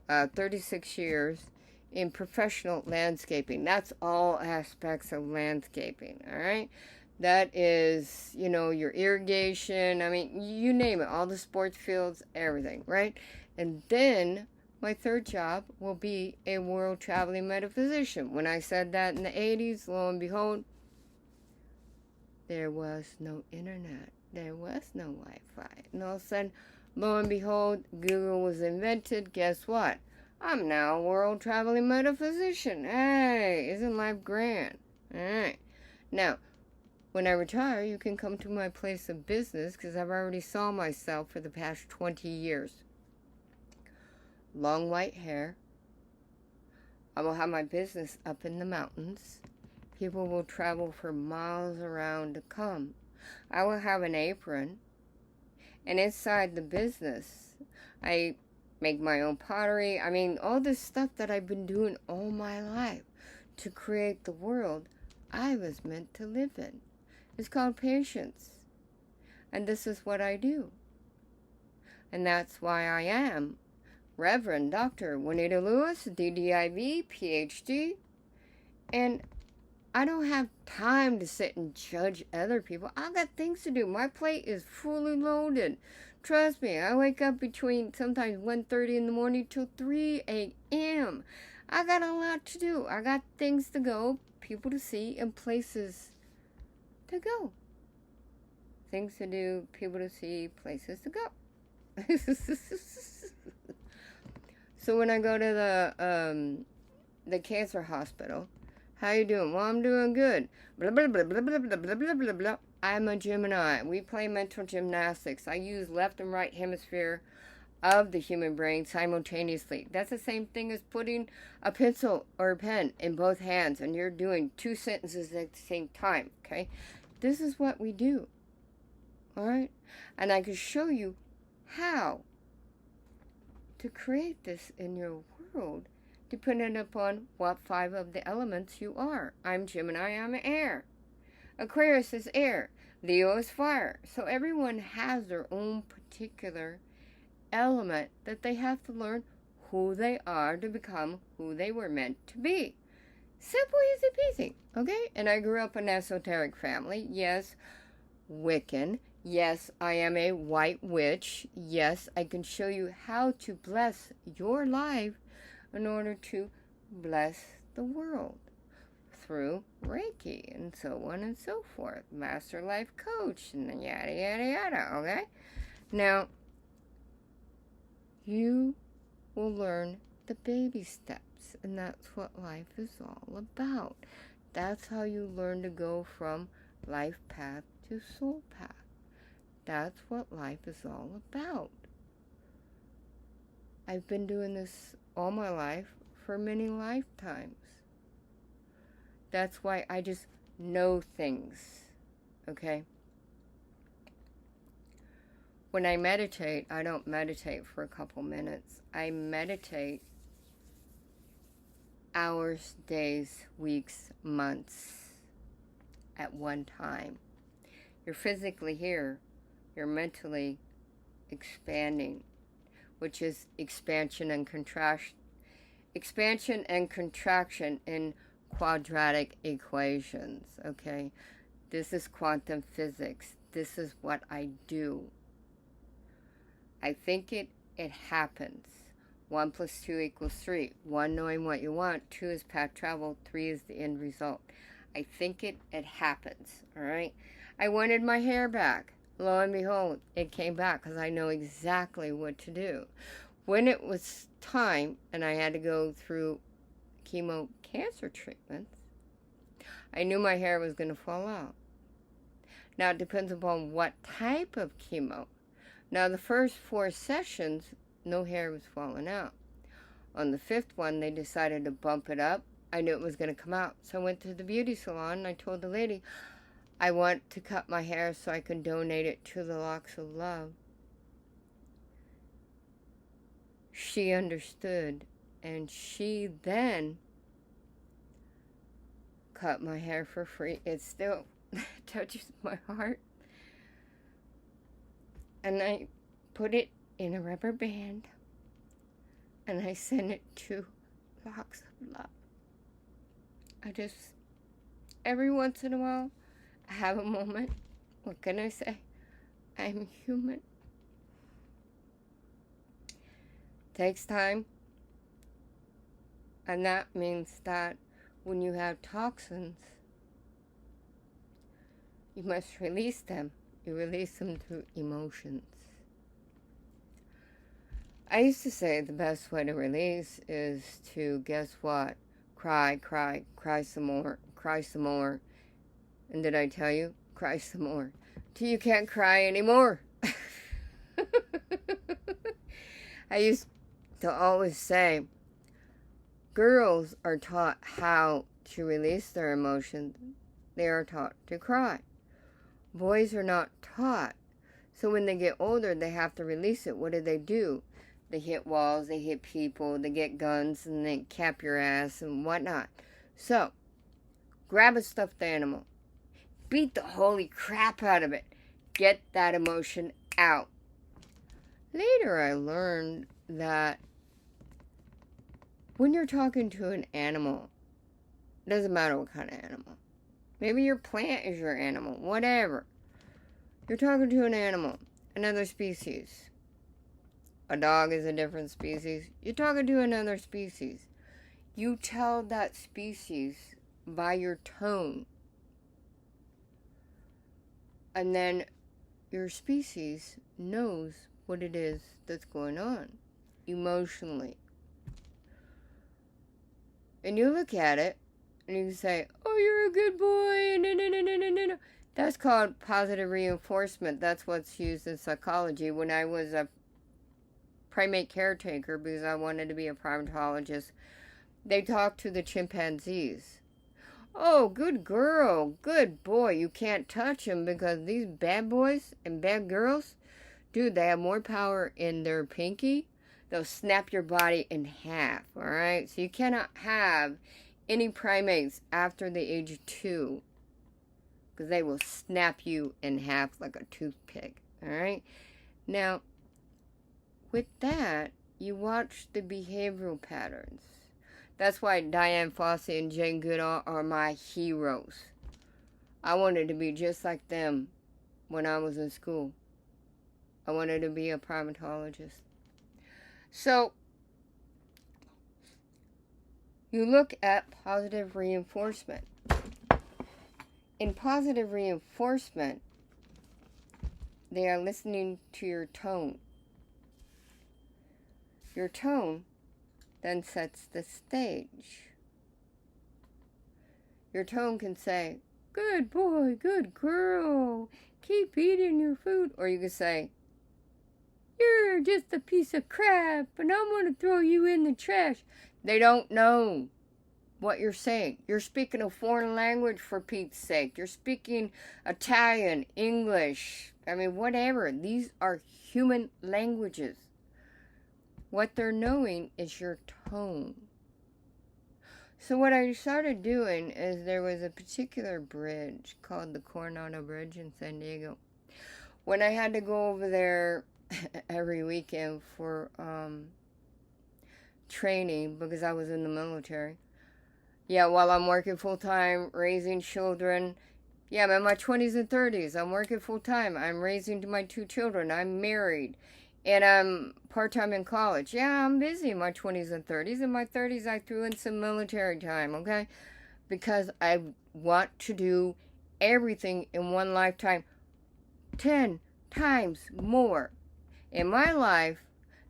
36 years in professional landscaping. That's all aspects of landscaping, all right? That is, your irrigation, you name it, all the sports fields, everything, right? And then my third job will be a world traveling metaphysician. When I said that in the 80s, lo and behold, there was no internet. There was no Wi-Fi. And all of a sudden, lo and behold, Google was invented. Guess what? I'm now a world traveling metaphysician. Hey, isn't life grand? All right. Now, when I retire, you can come to my place of business because I've already saw myself for the past 20 years. Long white hair. I will have my business up in the mountains. People will travel for miles around to come. I will have an apron. And inside the business, I make my own pottery. All this stuff that I've been doing all my life to create the world I was meant to live in. It's called patience. And this is what I do. And that's why I am Reverend Dr. Juanita Lewis, D.Div, Ph.D. And I don't have time to sit and judge other people. I've got things to do. My plate is fully loaded. Trust me, I wake up between sometimes 1:30 in the morning till 3 a.m. I got a lot to do. I got things to go, people to see, and places to go. Things to do, people to see, places to go. So when I go to the cancer hospital, how you doing? Well, I'm doing good. Blah, blah, blah, blah, blah, blah, blah, blah, blah, blah. I'm a Gemini. We play mental gymnastics. I use left and right hemisphere of the human brain simultaneously. That's the same thing as putting a pencil or a pen in both hands and you're doing 2 sentences at the same time, okay? This is what we do, all right? And I can show you how to create this in your world depending upon what 5 of the elements you are. I'm Gemini, I'm air. Aquarius is air. Leo is fire. So everyone has their own particular element that they have to learn who they are to become who they were meant to be. Simple, easy peasy, okay? And I grew up in an esoteric family. Yes, Wiccan. Yes, I am a white witch. Yes, I can show you how to bless your life in order to bless the world through Reiki and so on and so forth. Master life coach and yada, yada, yada, okay? Now, you will learn the baby steps. And that's what life is all about. That's how you learn to go from life path to soul path. That's what life is all about. I've been doing this all my life for many lifetimes. That's why I just know things, okay? When I meditate, I don't meditate for a couple minutes. I meditate hours, days, weeks, months at one time. You're physically here. You're mentally expanding, which is expansion and contraction. Expansion and contraction in quadratic equations, okay? This is quantum physics. This is what I do. I think it happens. 1 + 2 = 3. 1, knowing what you want. 2 is path travel. 3 is the end result. I think it happens, all right? I wanted my hair back. Lo and behold, it came back because I know exactly what to do. When it was time and I had to go through chemo cancer treatments, I knew my hair was going to fall out. Now, it depends upon what type of chemo. Now, the first 4 sessions, no hair was falling out. On the 5th one, they decided to bump it up. I knew it was going to come out. So I went to the beauty salon and I told the lady, I want to cut my hair so I can donate it to the Locks of Love. She understood, and she then cut my hair for free. It still touches my heart. And I put it in a rubber band, and I sent it to Locks of Love. I just, every once in a while, I have a moment. What can I say? I'm human. Takes time. And that means that when you have toxins, you must release them. You release them through emotions. I used to say the best way to release is to, guess what? Cry, cry, cry some more, cry some more. And did I tell you? Cry some more. Till you can't cry anymore. I used to always say, girls are taught how to release their emotions. They are taught to cry. Boys are not taught. So when they get older, they have to release it. What do? They hit walls, they hit people, they get guns, and they cap your ass and whatnot. So, grab a stuffed animal. Beat the holy crap out of it. Get that emotion out. Later, I learned that when you're talking to an animal, it doesn't matter what kind of animal. Maybe your plant is your animal, whatever. You're talking to an animal, another species. A dog is a different species. You're talking to another species. You tell that species by your tone. And then your species knows what it is that's going on emotionally. And you look at it and you say, oh, you're a good boy. No. That's called positive reinforcement. That's what's used in psychology. When I was a primate caretaker, because I wanted to be a primatologist, they talked to the chimpanzees. Oh, good girl, good boy. You can't touch them because these bad boys and bad girls, dude, they have more power in their pinky. They'll snap your body in half, all right? So you cannot have any primates after the age of 2 because they will snap you in half like a toothpick, all right? Now, with that, you watch the behavioral patterns. That's why Diane Fossey and Jane Goodall are my heroes. I wanted to be just like them when I was in school. I wanted to be a primatologist. So, you look at positive reinforcement. In positive reinforcement, they are listening to your tone. Your tone then sets the stage. Your tone can say, good boy, good girl, keep eating your food. Or you can say, you're just a piece of crap and I'm going to throw you in the trash. They don't know what you're saying. You're speaking a foreign language, for Pete's sake. You're speaking Italian, English, whatever. These are human languages. What they're knowing is your tone. So what I started doing is there was a particular bridge called the Coronado Bridge in San Diego. When I had to go over there every weekend for training because I was in the military. Yeah, while I'm working full-time, raising children. Yeah, I'm in my 20s and 30s. I'm working full-time. I'm raising my 2 children. I'm married. And I'm part-time in college. Yeah, I'm busy in my 20s and 30s. In my 30s, I threw in some military time, okay? Because I want to do everything in one lifetime 10 times more in my life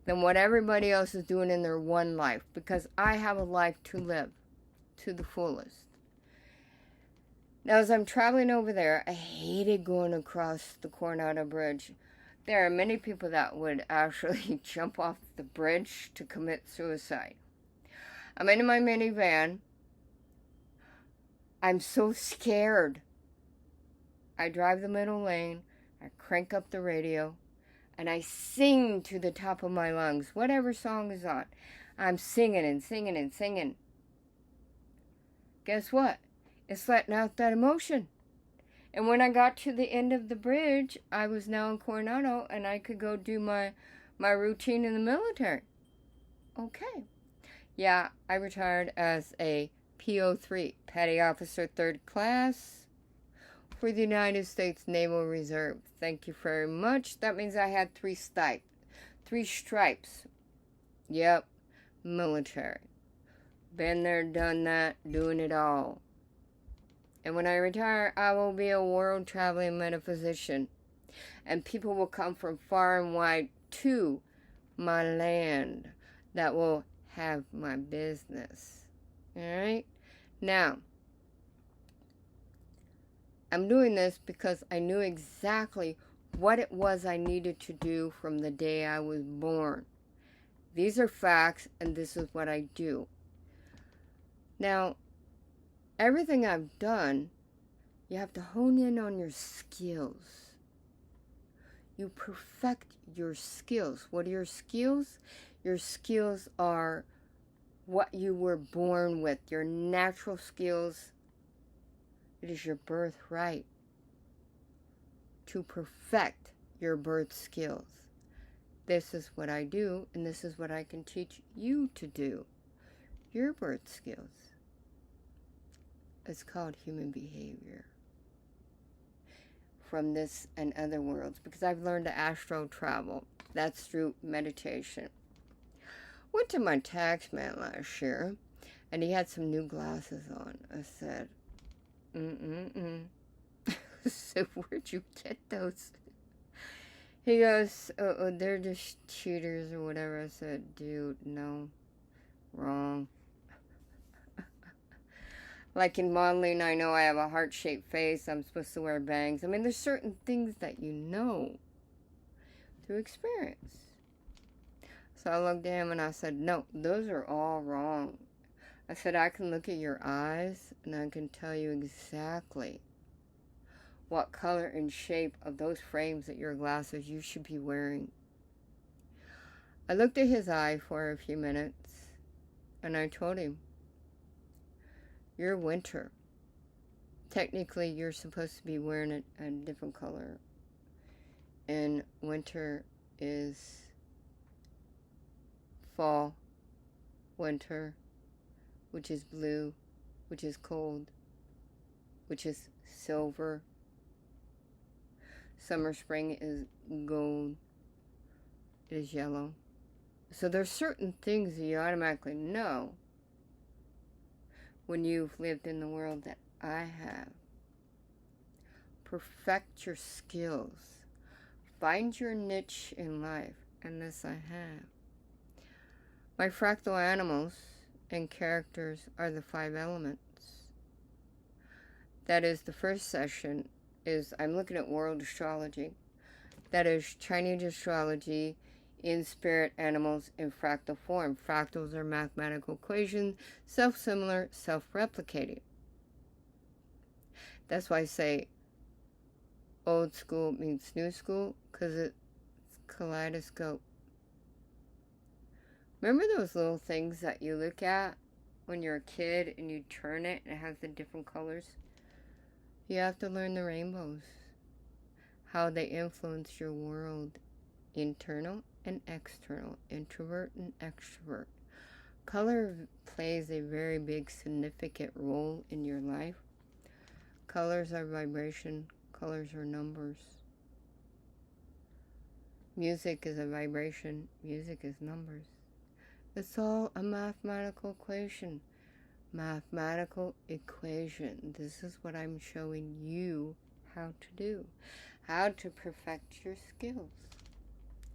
than what everybody else is doing in their one life. Because I have a life to live to the fullest. Now, as I'm traveling over there, I hated going across the Coronado Bridge. There are many people that would actually jump off the bridge to commit suicide. I'm in my minivan. I'm so scared. I drive the middle lane. I crank up the radio. And I sing to the top of my lungs. Whatever song is on. I'm singing and singing and singing. Guess what? It's letting out that emotion. And when I got to the end of the bridge, I was now in Coronado and I could go do my routine in the military. Okay. Yeah, I retired as a PO3, Petty Officer 3rd Class, for the United States Naval Reserve. Thank you very much. That means I had 3 stripes. Yep, military. Been there, done that, doing it all. And when I retire, I will be a world-traveling metaphysician. And people will come from far and wide to my land that will have my business. Alright? Now, I'm doing this because I knew exactly what it was I needed to do from the day I was born. These are facts, and this is what I do. Now, everything I've done, you have to hone in on your skills. You perfect your skills. What are your skills? Your skills are what you were born with, your natural skills. It is your birthright to perfect your birth skills. This is what I do, and this is what I can teach you to do. Your birth skills. It's called human behavior. From this and other worlds, because I've learned to astral travel. That's through meditation. Went to my tax man last year, and he had some new glasses on. I said, I said, where'd you get those? He goes, oh, they're just cheaters or whatever. I said, dude, no, wrong. Like in modeling, I know I have a heart-shaped face. I'm supposed to wear bangs. There's certain things that you know through experience. So I looked at him and I said, no, those are all wrong. I said, I can look at your eyes and I can tell you exactly what color and shape of those frames that your glasses you should be wearing. I looked at his eye for a few minutes and I told him, you're winter. Technically, you're supposed to be wearing a different color. And winter is fall, winter, which is blue, which is cold, which is silver. Summer, spring is gold. It is yellow. So there's certain things that you automatically know when you've lived in the world that I have. Perfect your skills. Find your niche in life. And this I have. My fractal animals and characters are the 5 elements. That is, the first session is I'm looking at world astrology. That is Chinese astrology in spirit animals in fractal form. Fractals are mathematical equations, self-similar, self-replicating. That's why I say old school meets new school, because it's kaleidoscope. Remember those little things that you look at when you're a kid and you turn it and it has the different colors? You have to learn the rainbows, how they influence your world, internal and external, introvert and extrovert. Color plays a very big, significant role in your life. Colors are vibration, colors are numbers. Music is a vibration, music is numbers. It's all a mathematical equation. Mathematical equation. This is what I'm showing you how to do. How to perfect your skills.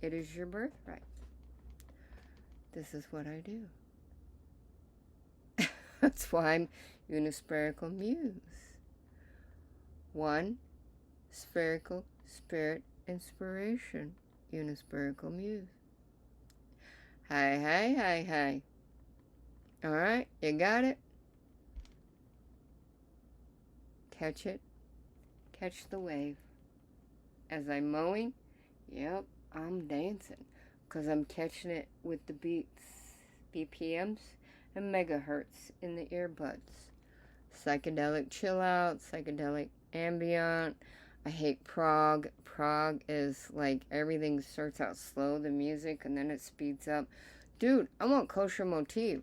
It is your birthright. This is what I do. That's why I'm unispherical muse. 1, spherical spirit inspiration. Unispherical muse. Hi, hi, hi, hi. Alright, you got it? Catch it. Catch the wave. As I'm mowing, yep, I'm dancing. Because I'm catching it with the beats, BPMs, and megahertz in the earbuds. Psychedelic chill out, psychedelic ambient. I hate prog. Prog is like everything starts out slow, the music, and then it speeds up. Dude, I want kosher motif.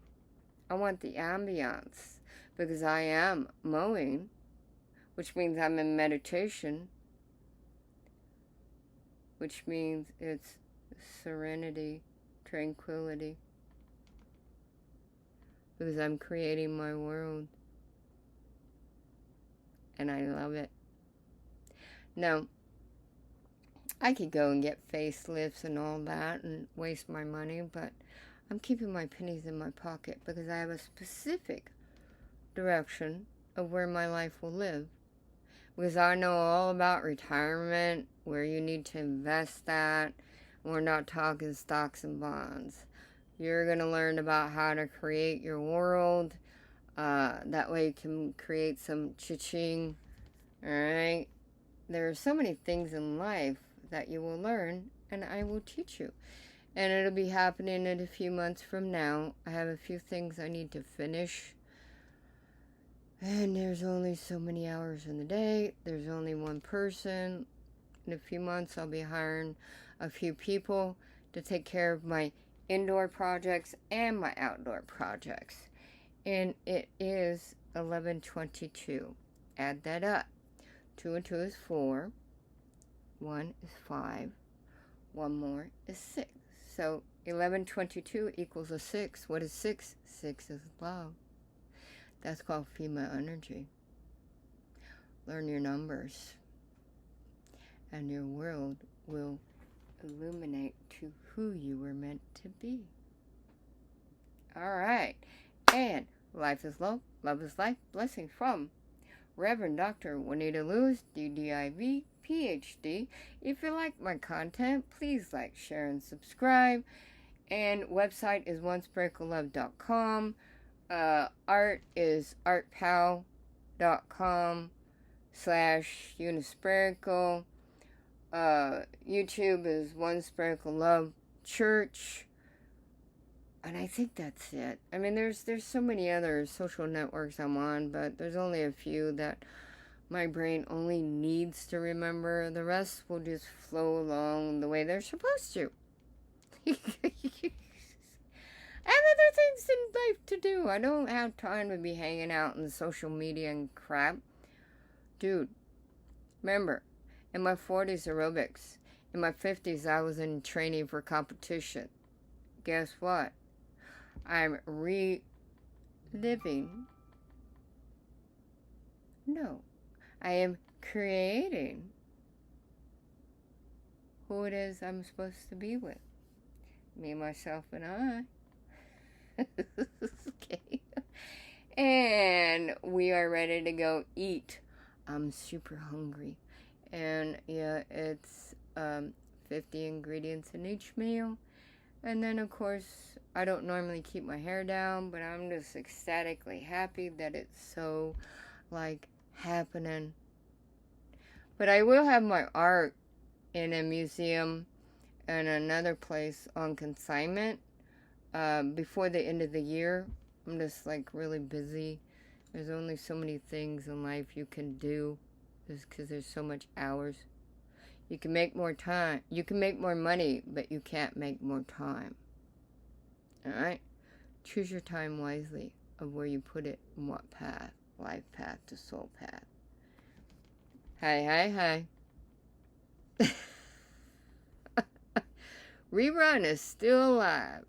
I want the ambiance. Because I am mowing, which means I'm in meditation, which means it's serenity, tranquility. Because I'm creating my world. And I love it. Now, I could go and get facelifts and all that and waste my money, but I'm keeping my pennies in my pocket because I have a specific direction of where my life will live. Because I know all about retirement, where you need to invest that. We're not talking stocks and bonds. You're going to learn about how to create your world. That way you can create some cha-ching. Alright? There are so many things in life that you will learn, and I will teach you. And it'll be happening in a few months from now. I have a few things I need to finish. And there's only so many hours in the day. There's only one person. In a few months, I'll be hiring a few people to take care of my indoor projects and my outdoor projects. And it is 11:22. Add that up. 2 and 2 is 4. 1 is 5. 1 more is 6. So 11:22 equals a 6. What is 6? 6 is love. That's called female energy. Learn your numbers. And your world will illuminate to who you were meant to be. Alright. And life is love. Love is life. Blessings from Reverend Dr. Juanita Lewis, D.Div, Ph.D. If you like my content, please like, share, and subscribe. And website is onesparklelove.com. Art is artpal.com/unispherical. YouTube is One Spherical Love Church. And I think that's it. I mean, there's so many other social networks I'm on, but there's only a few that my brain only needs to remember. The rest will just flow along the way they're supposed to. I have other things in life to do. I don't have time to be hanging out in social media and crap. Dude, remember, in my 40s aerobics, in my 50s I was in training for competition. Guess what? I'm reliving. No, I am creating who it is I'm supposed to be with. Me, myself, and I. Okay. And we are ready to go eat. I'm super hungry. And yeah, it's 50 ingredients in each meal. And then, of course, I don't normally keep my hair down, but I'm just ecstatically happy that it's so, like, happening. But I will have my art in a museum and another place on consignment before the end of the year. I'm just, like, really busy. There's only so many things in life you can do just because there's so much hours. You can make more time. You can make more money, but you can't make more time. Alright? Choose your time wisely of where you put it and what path. Life path to soul path. Hi. Rerun is still alive.